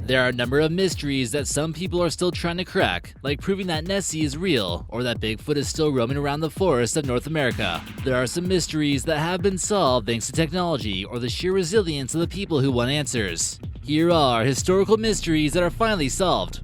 There are a number of mysteries that some people are still trying to crack, like proving that Nessie is real, or that Bigfoot is still roaming around the forests of North America. There are some mysteries that have been solved thanks to technology, or the sheer resilience of the people who want answers. Here are historical mysteries that are finally solved.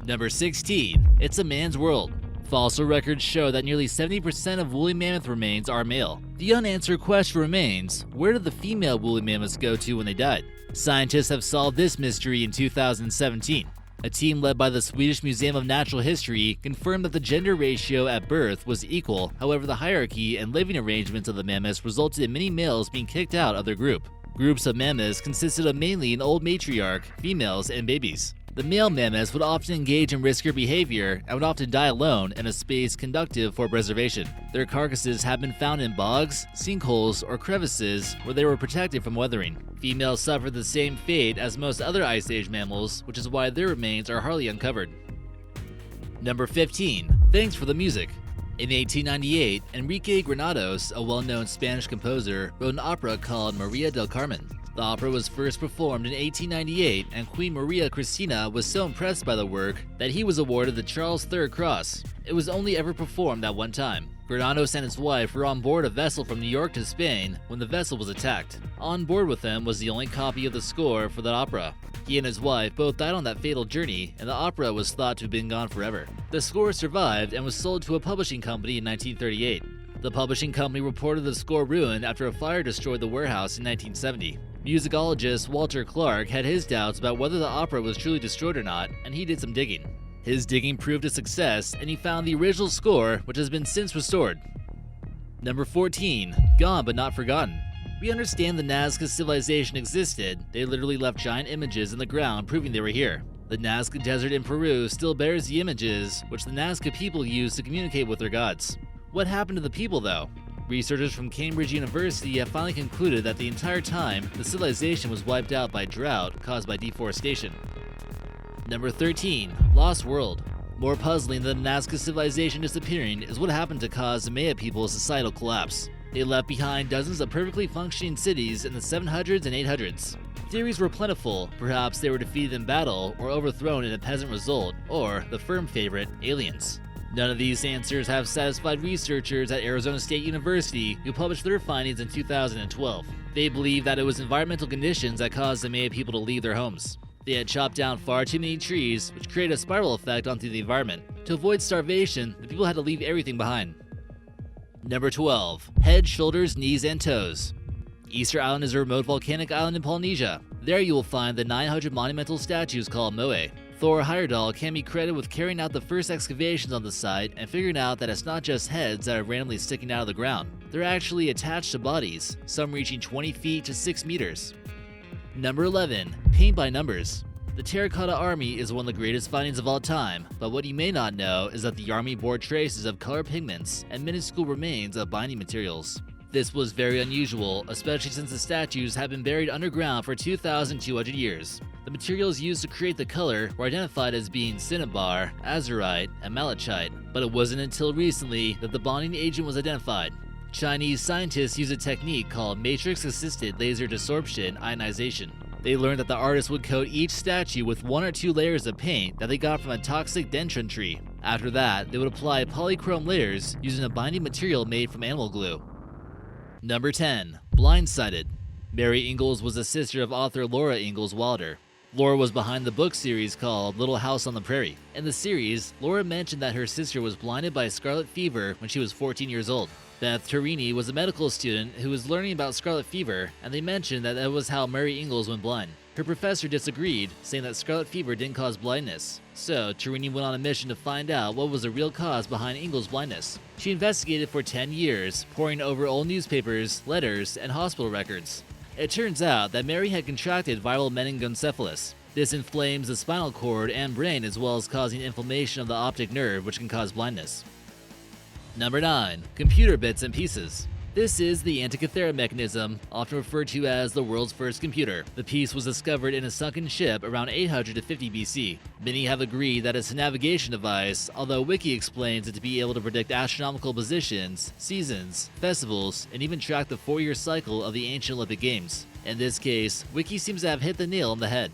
Number 16. It's a man's world. Fossil records show that nearly 70% of woolly mammoth remains are male. The unanswered question remains, where did the female woolly mammoths go to when they died? Scientists have solved this mystery in 2017. A team led by the Swedish Museum of Natural History confirmed that the gender ratio at birth was equal, however the hierarchy and living arrangements of the mammoths resulted in many males being kicked out of their group. Groups of mammoths consisted of mainly an old matriarch, females, and babies. The male mammoths would often engage in riskier behavior and would often die alone in a space conducive for preservation. Their carcasses have been found in bogs, sinkholes, or crevices where they were protected from weathering. Females suffered the same fate as most other Ice Age mammals, which is why their remains are hardly uncovered. Number 15. Thanks for the music. In 1898, Enrique Granados, a well-known Spanish composer, wrote an opera called Maria del Carmen. The opera was first performed in 1898, and Queen Maria Cristina was so impressed by the work that he was awarded the Charles III Cross. It was only ever performed that one time. Granados and his wife were on board a vessel from New York to Spain when the vessel was attacked. On board with them was the only copy of the score for that opera. He and his wife both died on that fatal journey, and the opera was thought to have been gone forever. The score survived and was sold to a publishing company in 1938. The publishing company reported the score ruined after a fire destroyed the warehouse in 1970. Musicologist Walter Clark had his doubts about whether the opera was truly destroyed or not, and he did some digging. His digging proved a success, and he found the original score, which has been since restored. Number 14. Gone but not forgotten. We understand the Nazca civilization existed. They literally left giant images in the ground proving they were here. The Nazca Desert in Peru still bears the images, which the Nazca people used to communicate with their gods. What happened to the people, though? Researchers from Cambridge University have finally concluded that the entire time, the civilization was wiped out by drought caused by deforestation. Number 13. Lost World. More puzzling than the Nazca civilization disappearing is what happened to cause the Maya people's societal collapse. They left behind dozens of perfectly functioning cities in the 700s and 800s. Theories were plentiful. Perhaps they were defeated in battle or overthrown in a peasant revolt, or, the firm favorite, aliens. None of these answers have satisfied researchers at Arizona State University, who published their findings in 2012. They believe that it was environmental conditions that caused the Maya people to leave their homes. They had chopped down far too many trees, which created a spiral effect onto the environment. To avoid starvation, the people had to leave everything behind. Number 12. Head, shoulders, knees, and toes. Easter Island is a remote volcanic island in Polynesia. There you will find the 900 monumental statues called moai. Thor Heyerdahl can be credited with carrying out the first excavations on the site and figuring out that it's not just heads that are randomly sticking out of the ground. They're actually attached to bodies, some reaching 20 feet to 6 meters. Number 11. Paint by numbers. The Terracotta Army is one of the greatest findings of all time, but what you may not know is that the Army bore traces of color pigments and minuscule remains of binding materials. This was very unusual, especially since the statues have been buried underground for 2,200 years. The materials used to create the color were identified as being cinnabar, azurite, and malachite, but it wasn't until recently that the bonding agent was identified. Chinese scientists use a technique called matrix-assisted laser desorption ionization. They learned that the artists would coat each statue with 1 or 2 layers of paint that they got from a toxic dendron tree. After that, they would apply polychrome layers using a binding material made from animal glue. Number 10. Blindsided. Mary Ingalls was the sister of author Laura Ingalls Wilder. Laura was behind the book series called Little House on the Prairie. In the series, Laura mentioned that her sister was blinded by scarlet fever when she was 14 years old. Beth Turini was a medical student who was learning about scarlet fever, and they mentioned that was how Mary Ingalls went blind. Her professor disagreed, saying that scarlet fever didn't cause blindness. So, Turini went on a mission to find out what was the real cause behind Ingalls' blindness. She investigated for 10 years, poring over old newspapers, letters, and hospital records. It turns out that Mary had contracted viral meningoencephalus. This inflames the spinal cord and brain as well as causing inflammation of the optic nerve, which can cause blindness. Number 9. Computer bits and pieces. This is the Antikythera mechanism, often referred to as the world's first computer. The piece was discovered in a sunken ship around 850 BC. Many have agreed that it's a navigation device, although Wiki explains it to be able to predict astronomical positions, seasons, festivals, and even track the 4-year cycle of the ancient Olympic Games. In this case, Wiki seems to have hit the nail on the head.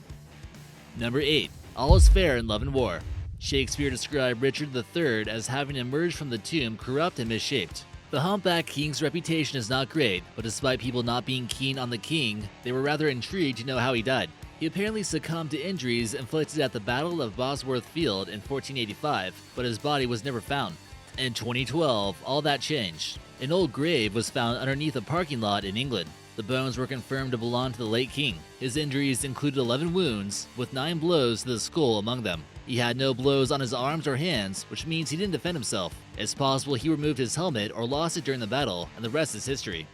Number 8. All is fair in love and war. Shakespeare described Richard III as having emerged from the tomb corrupt and misshaped. The humpback king's reputation is not great, but despite people not being keen on the king, they were rather intrigued to know how he died. He apparently succumbed to injuries inflicted at the Battle of Bosworth Field in 1485, but his body was never found. In 2012, all that changed. An old grave was found underneath a parking lot in England. The bones were confirmed to belong to the late king. His injuries included 11 wounds, with 9 blows to the skull among them. He had no blows on his arms or hands, which means he didn't defend himself. It's possible he removed his helmet or lost it during the battle, and the rest is history.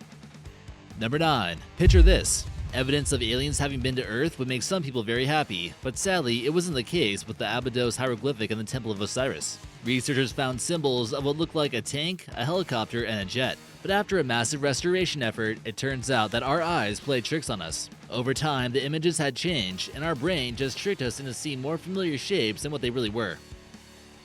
Number 9. Picture this. Evidence of aliens having been to Earth would make some people very happy, but sadly, it wasn't the case with the Abydos hieroglyphic in the Temple of Osiris. Researchers found symbols of what looked like a tank, a helicopter, and a jet. But after a massive restoration effort, it turns out that our eyes played tricks on us. Over time, the images had changed, and our brain just tricked us into seeing more familiar shapes than what they really were.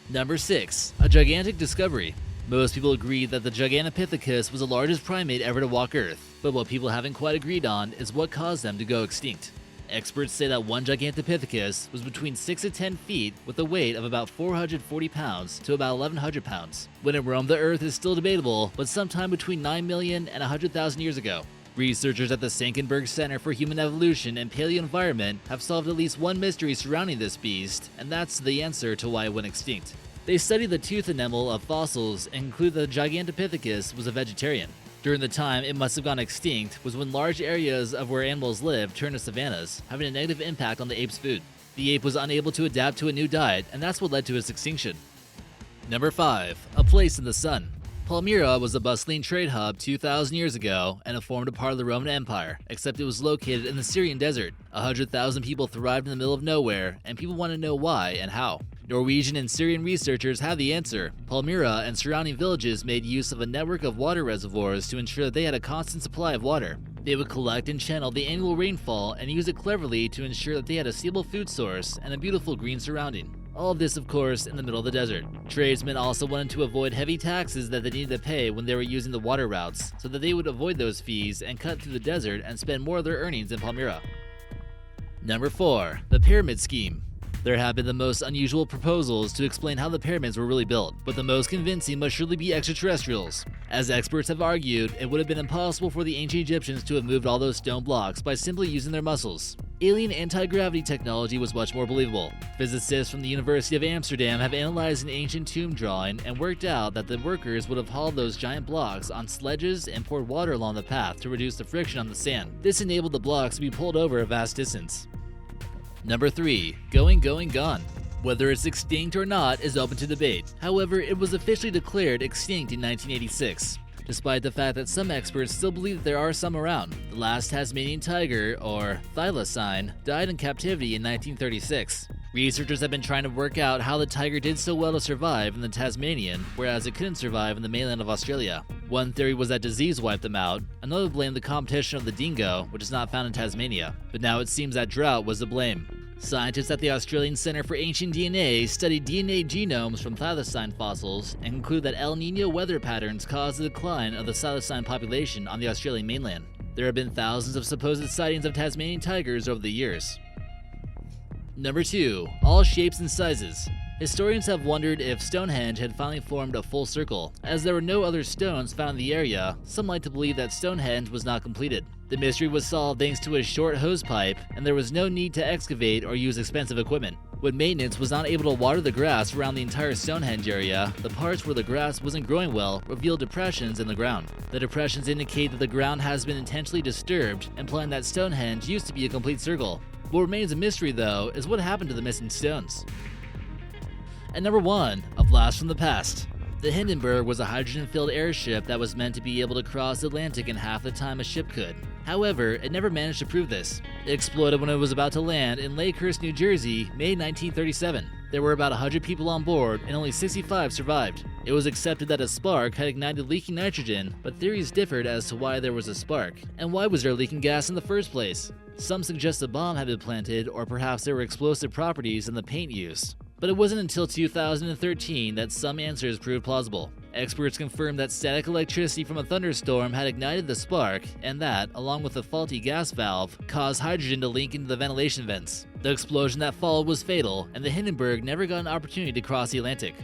Number 6. A gigantic discovery. Most people agree that the Gigantopithecus was the largest primate ever to walk Earth, but what people haven't quite agreed on is what caused them to go extinct. Experts say that one Gigantopithecus was between 6 to 10 feet with a weight of about 440 pounds to about 1,100 pounds. When it roamed the Earth is still debatable, but sometime between 9 million and 100,000 years ago. Researchers at the Senckenberg Center for Human Evolution and Palaeoenvironment have solved at least one mystery surrounding this beast, and that's the answer to why it went extinct. They studied the tooth enamel of fossils and concluded that the Gigantopithecus was a vegetarian. During the time it must have gone extinct was when large areas of where animals lived turned to savannas, having a negative impact on the ape's food. The ape was unable to adapt to a new diet, and that's what led to its extinction. Number 5. A place in the sun. Palmyra was a bustling trade hub 2,000 years ago, and it formed a part of the Roman Empire, except it was located in the Syrian desert. 100,000 people thrived in the middle of nowhere, and people want to know why and how. Norwegian and Syrian researchers have the answer. Palmyra and surrounding villages made use of a network of water reservoirs to ensure that they had a constant supply of water. They would collect and channel the annual rainfall and use it cleverly to ensure that they had a stable food source and a beautiful green surrounding. All of this, of course, in the middle of the desert. Tradesmen also wanted to avoid heavy taxes that they needed to pay when they were using the water routes, so that they would avoid those fees and cut through the desert and spend more of their earnings in Palmyra. Number 4. The Pyramid Scheme. There have been the most unusual proposals to explain how the pyramids were really built, but the most convincing must surely be extraterrestrials. As experts have argued, it would have been impossible for the ancient Egyptians to have moved all those stone blocks by simply using their muscles. Alien anti-gravity technology was much more believable. Physicists from the University of Amsterdam have analyzed an ancient tomb drawing and worked out that the workers would have hauled those giant blocks on sledges and poured water along the path to reduce the friction on the sand. This enabled the blocks to be pulled over a vast distance. Number 3. Going, gone. Whether it's extinct or not is open to debate. However, it was officially declared extinct in 1986. Despite the fact that some experts still believe that there are some around. The last Tasmanian tiger, or Thylacine, died in captivity in 1936. Researchers have been trying to work out how the tiger did so well to survive in the Tasmanian, whereas it couldn't survive in the mainland of Australia. One theory was that disease wiped them out, another blamed the competition of the dingo, which is not found in Tasmania. But now it seems that drought was to blame. Scientists at the Australian Center for Ancient DNA studied DNA genomes from thylacine fossils and conclude that El Niño weather patterns caused the decline of the thylacine population on the Australian mainland. There have been thousands of supposed sightings of Tasmanian tigers over the years. Number 2. All shapes and sizes. Historians have wondered if Stonehenge had finally formed a full circle. As there were no other stones found in the area, some like to believe that Stonehenge was not completed. The mystery was solved thanks to a short hose pipe, and there was no need to excavate or use expensive equipment. When maintenance was not able to water the grass around the entire Stonehenge area, the parts where the grass wasn't growing well revealed depressions in the ground. The depressions indicate that the ground has been intentionally disturbed, implying that Stonehenge used to be a complete circle. What remains a mystery, though, is what happened to the missing stones. And number 1, a blast from the past. The Hindenburg was a hydrogen-filled airship that was meant to be able to cross the Atlantic in half the time a ship could. However, it never managed to prove this. It exploded when it was about to land in Lakehurst, New Jersey, May 1937. There were about 100 people on board, and only 65 survived. It was accepted that a spark had ignited leaking nitrogen, but theories differed as to why there was a spark, and why was there leaking gas in the first place. Some suggest a bomb had been planted, or perhaps there were explosive properties in the paint used. But it wasn't until 2013 that some answers proved plausible. Experts confirmed that static electricity from a thunderstorm had ignited the spark, and that, along with a faulty gas valve, caused hydrogen to leak into the ventilation vents. The explosion that followed was fatal, and the Hindenburg never got an opportunity to cross the Atlantic.